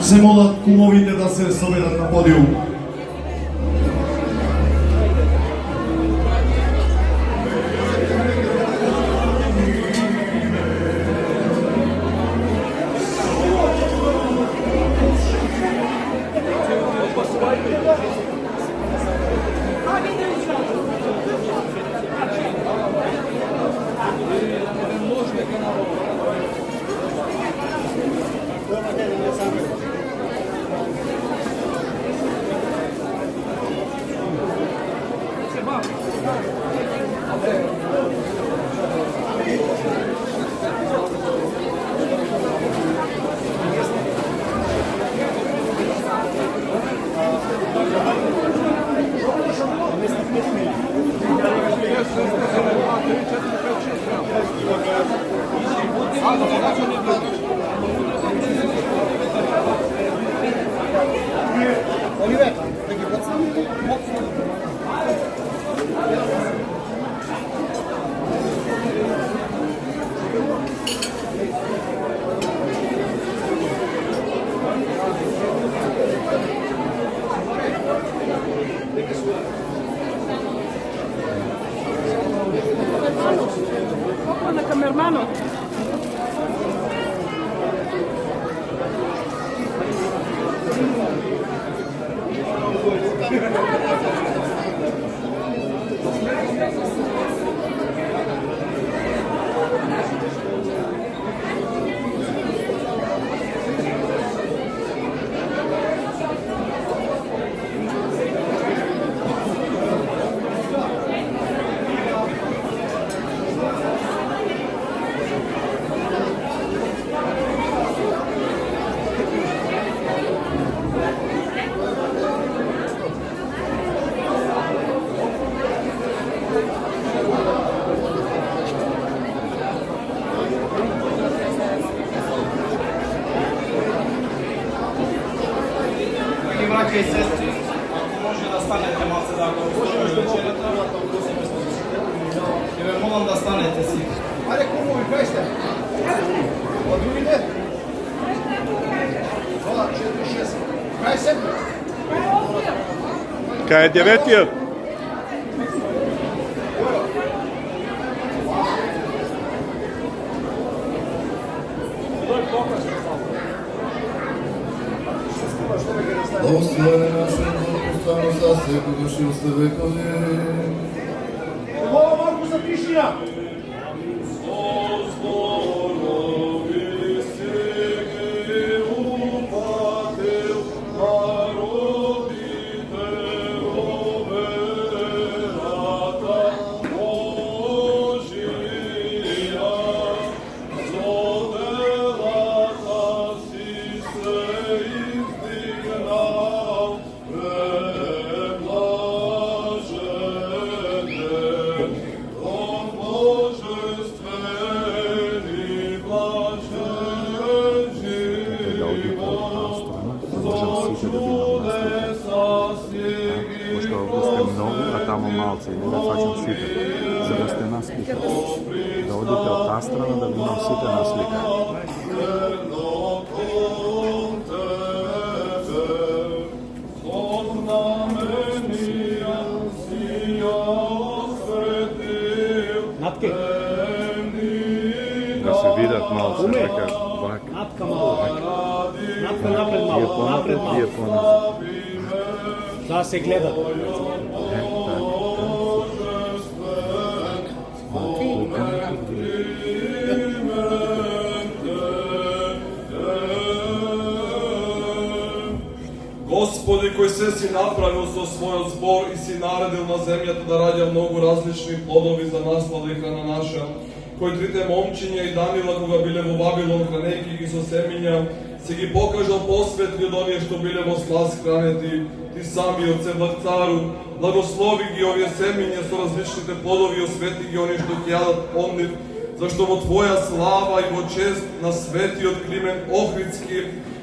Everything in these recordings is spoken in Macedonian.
Се молат кумовите да се соберат на подиум. Na kamermanu. Braća i sestri, ako može da stanete malce da govorimo večerata, i ve molim da stanete svi. Ajde, kumovi, kaj ste? A drugite? 046. Kaj se? Kaj je devetija? Благословени наше Бог, за всеки души оставекови. Ovo Marku za tišina! Pošto ovdje ste mnogo, a tamo malce i ne da faćam site, za da ste nas slika. Da odete od ta strana da bi nam site nas slika. Natke? Da se vidat malce, neka vak. Natka malo. Natka napred malo. Napred malo.Ije ponazad. Da se gleda. Господи, koji se si napravil za svoj zbor i si naredil na zemlju da rađa mnogo različnih plodovi za nasladu i hrana naša, koji trite momčinje i Danila koga bile u Babilon hranejkih i Soseminja, си ги покажал посветли од оние што биле во спас хранети, ти сами, Отце Владцару, благослови ги овие семиња со различните плодови, освети ги оние што ќе јадат од нив, зашто во Твоја слава и во чест на светиот Климент Охридски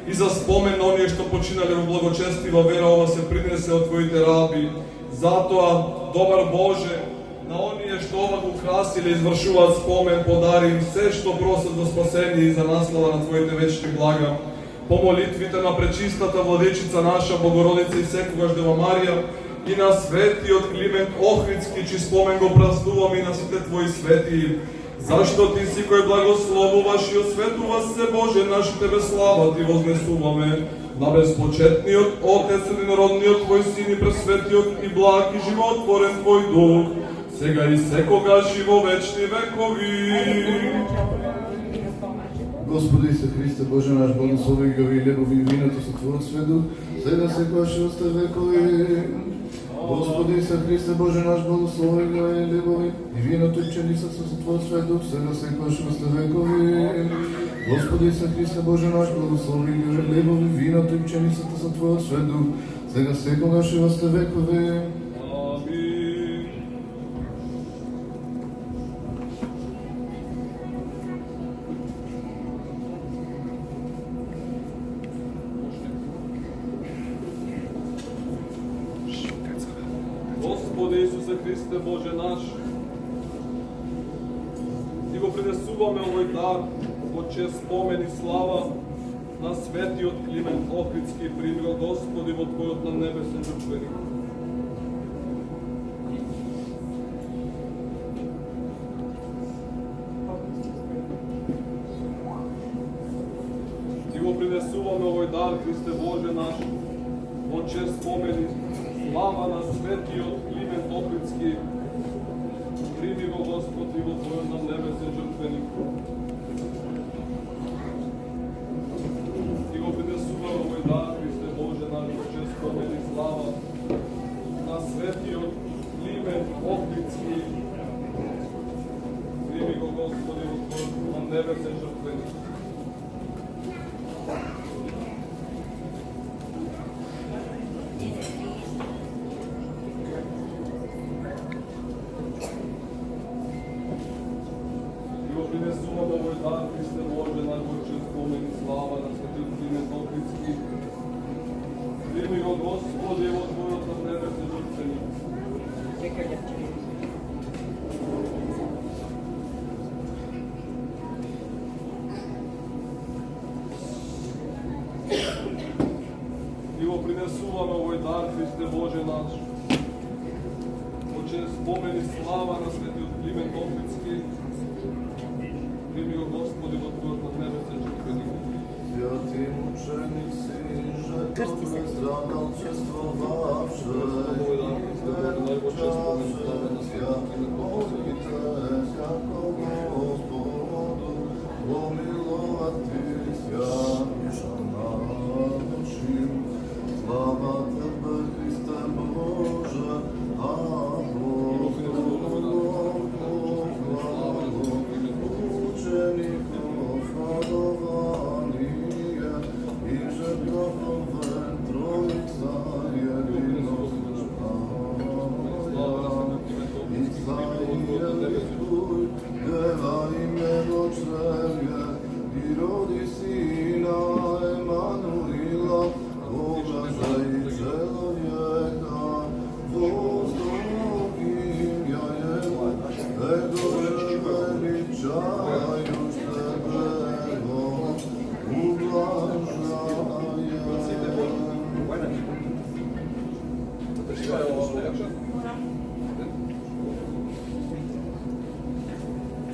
и за спомен на оние што починале во благочестива вера, ова се принесе од Твоите раби. Затоа, добар Боже, на оние што ова го красиле, извршуваат спомен, подари им се што просат за спасение и за наслава на Твоите вечни блага. По молитвите на пречистата владичица наша Богородица и секогаш Дева Марија и на светиот Климент Охридски, чиј спомен го празнуваме и на сите Твои светии. Зашто Ти си кој благословуваш и осветуваш се, Боже, наши Тебе слава Ти вознесуваме на безпочетниот Отец, единородниот Твој Син и пресветиот и благ и животворен Твој Дух, сега и секогаш и во вечни векови. Господи Исе Христе, Боже наш, благослови ги ови лебови и виното со Твојот сведух, сега секогаш и осте векови. Господи Исе Христе, Боже наш, благослови ги ови лебови и виното и пченицата со Твојот сведух, сега секогаш и осте векови. Господи Исе Христе, Боже наш, благослови ги ови лебови, виното и пченицата со Твојот сведух, сега секогаш и осте векови. Господи Исусе Христе, Боже наш, Ти го принесуваме овој дар во чест спомен и слава на светиот Климент Охридски, прими го Господи во Твојот на небесен жртвеник. Ти го принесуваме овој дар, Христе Боже наш, во чест спомен и слава на светиот Климент Охридски, прими го Господи во Твојот на небесен жртвеник. Ти го принесуваме овој дар, Христе Боже наш, во чест спомен и слава на светиот Климент Охридски, прими го Господи во Твојот на небесен жртвеник. Принесуваме овој дар, Христе Боже, најбојчен спомен и слава на светиот Климент Охридски. Прими го Господи во Твојот на небесен жртвеник. И го принесуваме овој дар, Христе Боже наш, во чест спомен и слава на светиот Климент Охридски. Прими го Господи во Твојот на небесен жртвеник. Святи мучениci, žrtvovne stradalčestvovavše, molite jako Gospodu, pomilovati sjaviša našim. Slava Tebe, Hriste Bože, a učenikov radovanje i žrtvoven Trojica jedinočna. I zajetuj, deva imeno črevje, i rodi Sina Emanuila, Boga za i čelovjeka, vozdobim jajem, ego veličaju Tebego,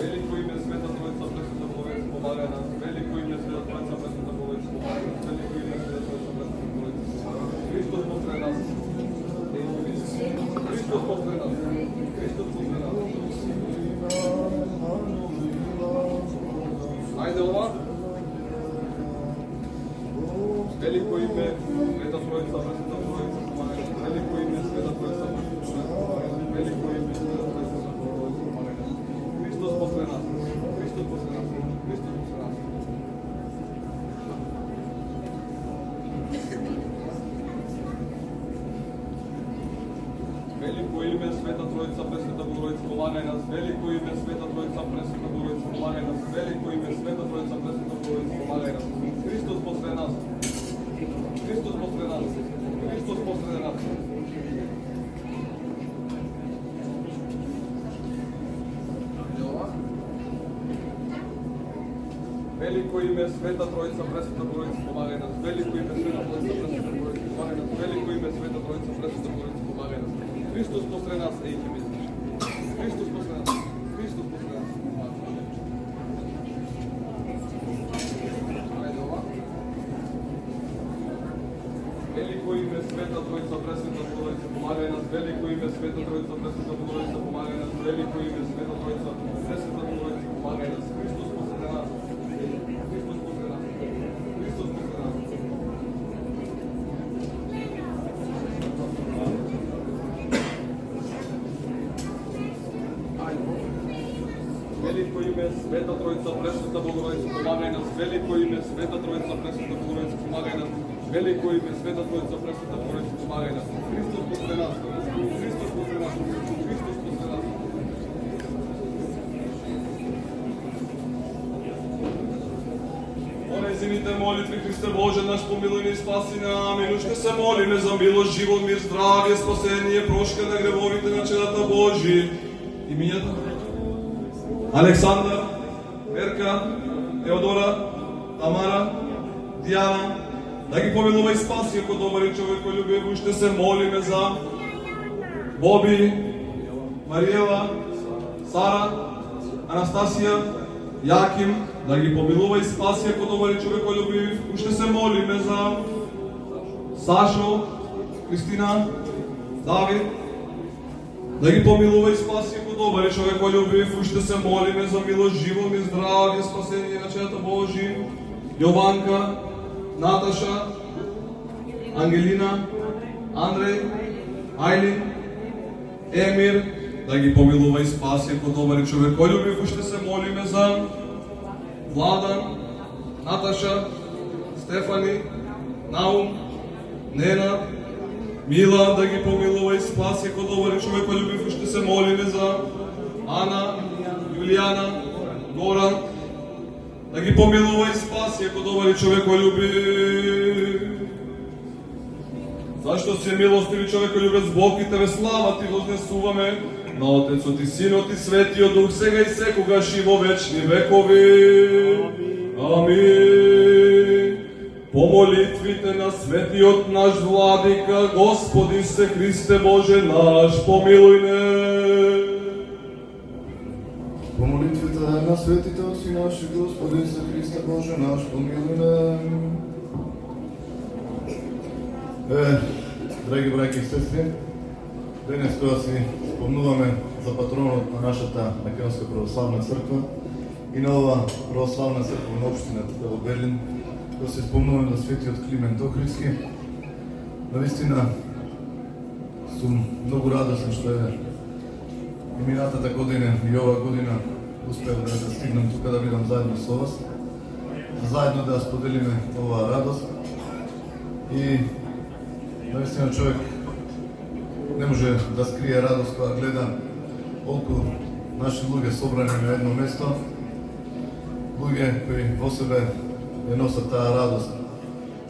Veliko ime Sveta Trojica Presveta Bogorodica pomagaj nas. Veliko ime Sveta Trojica Presveta Bogorodica pomagaj nas. Veliko ime Sveta Trojica Presveta Bogorodica. Hristos pokraj nas. Hristos pokraj nas. Hristos pokraj nas. Ajde ova. Veliko ime Sveta Trojica Presveta Bogorodica pomagaj nas. Veliko ime Sveta Trojica Presveta Bogorodica. Veliko ime Sveta Trojica Presveta Bogorodica pomagaj nas. Hristos pokraj nas. Hristos pokraj nas. Hristos pokraj nas. Троица, Пресвета Богородица, помагай нас. Велико име, Света Троица, Пресвета Богородица, помагай нас. Велико име, Света Троица, Пресвета Богородица, помагай нас. Христос посред нас. Христос посред нас. Христос посред нас. Велико име, Света Троица, Пресвета Богородица, помагай нас. Велико име, Света Троица, Пресвета Богородица, помагай нас. Велико име, Света Троица, Пресвета Богородица, помагай нас. Христос посред нас, ей ти мислиш. Христос посред нас. Христос посред нас. Ајде ова. Велико име, Света Троица, Пресвета Богородица, помагай нас. Велико име, Света Троица, Пресвета Богородица, помагай нас. Велико име, Света Троица, Пресвета Богородица, помагай нас. Христос посред нас. Христос посред нас. Христос посред нас. Велико име, Света Троица, Пресвета Богородица, помагай нас. Велико име, Света Троица, Пресвета Богородица, помагай нас. Велико име, Света Троица, Пресвета Богородица, помагай нас. Христос посред нас. Христос посред нас. Христос посред нас. Онезините молитви, Христе Боже наш, помилуй ни и спаси на. Амин. Уште се молиме за милост, живот, мир, здравие, спасение, прошка на гревовите на челата Божи. Имињата Александър, Верка, Теодора, Тамара, Диана, да ги помилува и спаси, ако добър и човек, любив, ще се молиме за Боби, Мариела, Сара, Анастасия, Яким, да ги помилува и спаси, ако добър и човек, любив, ще се молиме за Сашо, Кристина, Давид, да ги помилува и спаси, ако добър и човек любив, ще се молиме за милост, живот и здравие, спасение на челата Божи, Йованка, Наташа, Ангелина, Андрей, Айлин, Емир, да ги помилува и спаси, ако добър и човек любив, ще се молиме за Влада, Наташа, Стефани, Наум, Нена, Мила, да ги помилува и спаси, ако добър и човек любив, ще се молиме за Ана, Юлиана, Горан, да ги помилува и спаси, ако добър и човек любив. Зашто си милостиви човеколюбец Бог и Тебе слава Ти вознесуваме на Отецот и Синот и Светиот Дух, сега и секогаш и во вечни векови. Амин. По молитвите на светиот наш Владика, Господи се Христе Боже наш, помилуй не. По молитвите на светите Отци наши, Господи се Христе Боже наш, помилуй не. Драги браќи и сестри, денес кога си спомнуваме за патронот на нашата Македонска православна црква и на ова православна црква на општината во Берлин, кога си спомнуваме за светиот Климент Охридски, навистина сум многу радосен што е и минатата година и ова година успеав да стигнам тука да бидам заедно со вас, заедно да споделиме оваа радост. И наистина човек не може да скрие радост кога гледа колку наши луѓе собрани на едно место, луѓе кои во себе ја носат таа радост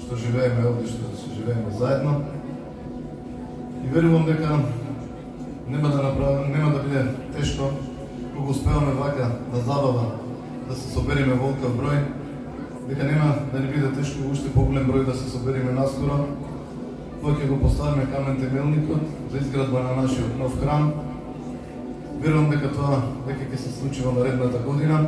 што живееме овде, што живееме заедно. И верувам дека нема да биде тешко кога успеваме вака на забава да се собериме во олкав број, дека нема да ни биде тешко уште поголем број да се собериме наскоро, кога ќе го поставиме камен темелникот за изградба на нашиот нов храм. Верувам дека тоа веќе ќе се случи во наредната година.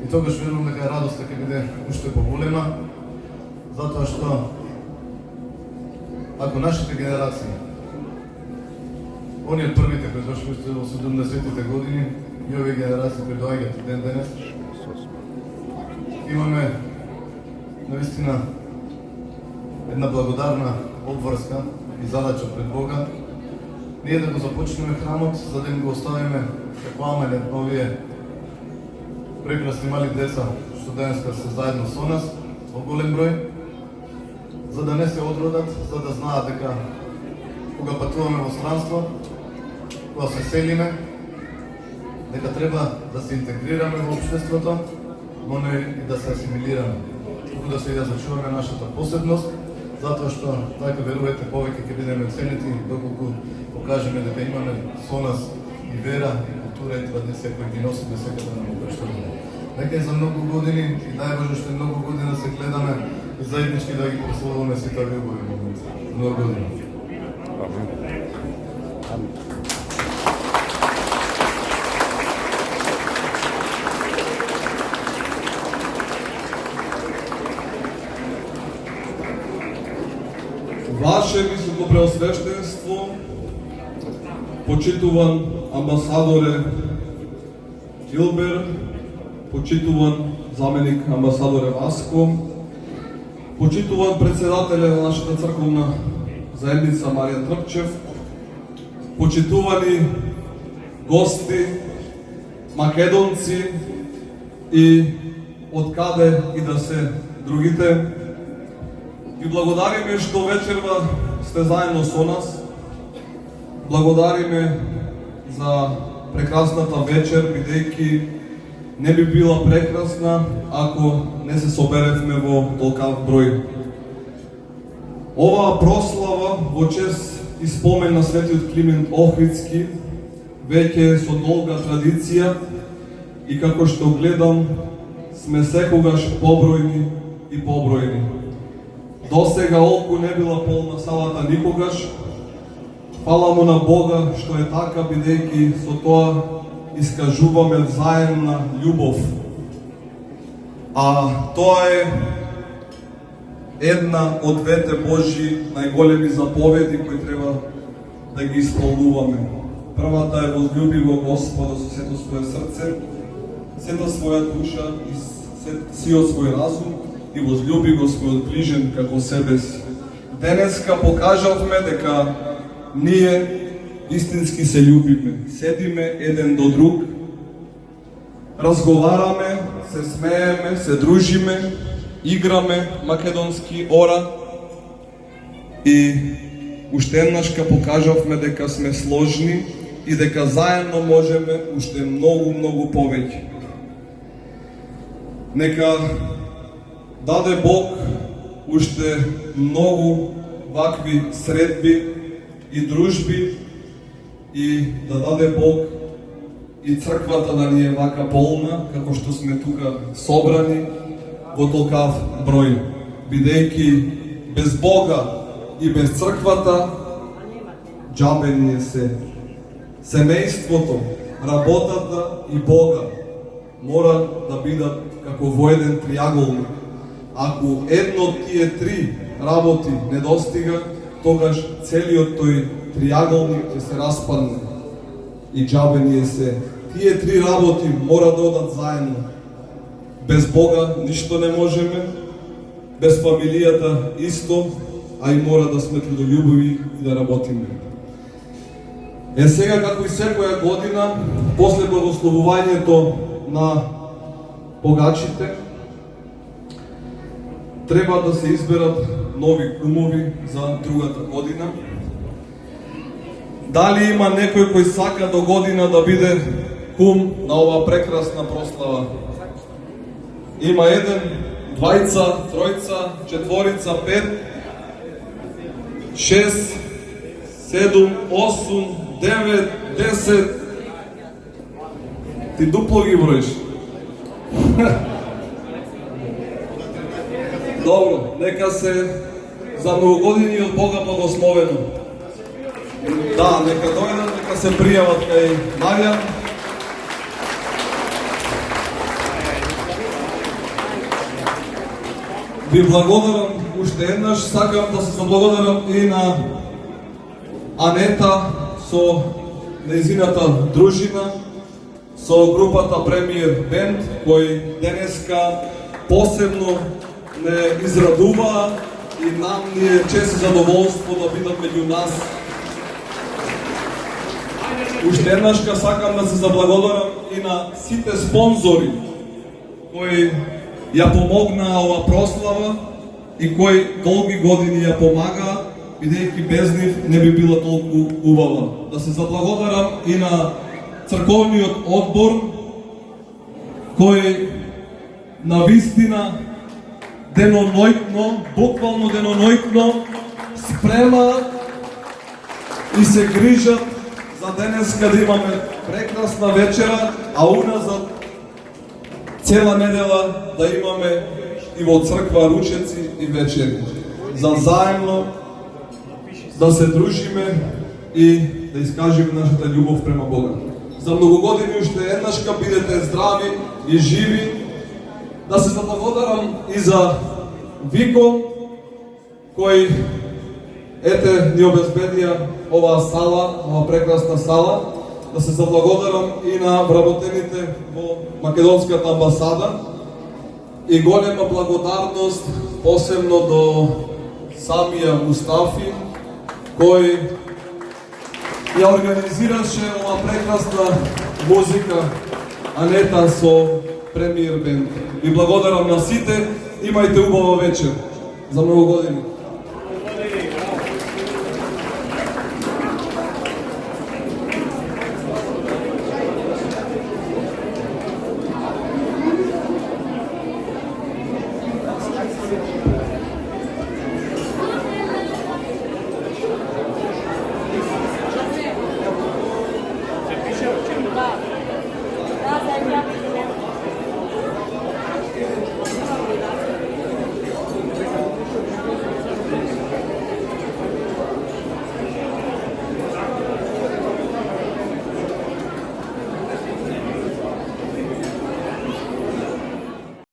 И тогаш верувам дека радоста ќе биде уште поголема, затоа што ако нашите генерации, оние првите кои дошли уште во 70-тите години и овие генерации кои доаѓаат ден денес, имаме навистина една благодарна обврска и задача пред Бога, ние да го започнеме храмот, за да им го оставиме како аманет на овие прекрасни мали деца што денеска се заедно со нас во голем број, за да не се одродат, за да знаат дека кога патуваме во странство, кога се селиме, дека треба да се интегрираме во општеството, но не и да се асимилираме. Туку да се и да зачуваме нашата посебност, затоа што, така верувате, повеќе ќе бидеме ценети доколку покажеме дека имаме со нас и вера, и култура, и традиција која ги носи без секада на обрштуваме. Нека и за многу години, и дай Боже што многу година се гледаме и заеднички да ги прославуваме сите овие убави моменти. Многу година. Ваше Високопреосвещенство, почитуван амбасадоре Илбер, почитуван заменик амбасадоре Васко, почитуван председателе на нашата црковна заедница Маријан Трпчев, почитувани гости, македонци и откаде и да се другите, ви благодариме што вечерва сте заедно со нас. Благодариме за прекрасната вечер, бидејќи не би била прекрасна ако не се соберевме во толкав број. Оваа прослава во чест и спомен на светиот Климент Охридски веќе со долга традиција и како што гледам сме секогаш побројни и побројни. До сега олку не била полна салата никогаш. Фала му на Бога што е така, бидејќи со тоа искажуваме взаемна љубов. А тоа е една од двете Божји најголеми заповеди кои треба да ги исполнуваме. Првата е возлюби го Господа со сето своје срце, сета своја душа и сиот свој разум и возлюби го својот ближен како себе си. Денеска покажавме дека ние истински се љубиме, седиме еден до друг, разговараме, се смееме, се дружиме, играме македонски ора и уште еднашка покажавме дека сме сложни и дека заедно можеме уште многу повеќе. Нека даде Бог уште многу вакви средби и дружби и да даде Бог и црквата да ни е вака полна, како што сме тука собрани во толкав број. Бидејќи без Бога и без црквата џабе ни е се. Семејството, работата и Бога мора да бидат како во еден триаголник. Ако едно од тие три работи не достига, тогаш целиот тој триаголник ќе се распадне и џабе ни е се. Тие три работи мора да одат заедно. Без Бога ништо не можеме, без фамилијата исто, а и мора да сме трудолюбиви и да работиме. Е сега, како и секоја година, после благословувањето на богачите, треба да се изберат нови кумови за другата година. Дали има некој кој сака до година да биде кум на оваа прекрасна прослава? Има еден, двајца, тројца, четворица, 5, 6, 7, 8, 9, 10. Ти дупло ги броиш. Добро, нека се за многу години од Бога благословено. Да, нека дојдат, нека се пријават кај Маријан. Ви благодарам уште еднаш, сакам да се заблагодарам и на Анета со нејзината дружина, со групата Премиер Бенд, кој денеска посебно не израдуваа и нам ни е чест и задоволство да бидат меѓу нас. Уште еднашка сакам да се заблагодарам и на сите спонзори кои ја помогнаа ова прослава и кои долги години ја помагаа бидејќи без нив не би била толку убава. Да се заблагодарам и на црковниот одбор, кој на вистина денонојтно, буквално денонојтно, спремаат и се грижат за денеска да имаме прекрасна вечера, а уназад цела недела да имаме и во црква ручеци и вечери. За заедно да се дружиме и да искажеме нашата љубов према Бога. За многу години уште еднашка бидете здрави и живи. Да се заблагодарам и за Вико, кој ете ни обезбедија оваа сала, оваа прекрасна сала. Да се заблагодарам и на вработените во Македонската амбасада и голема благодарност посебно до самија Мустафи, кој ја организираше оваа прекрасна музика, а не со премиер бенд. Ви благодарам на сите, имајте убава вечер за многу години.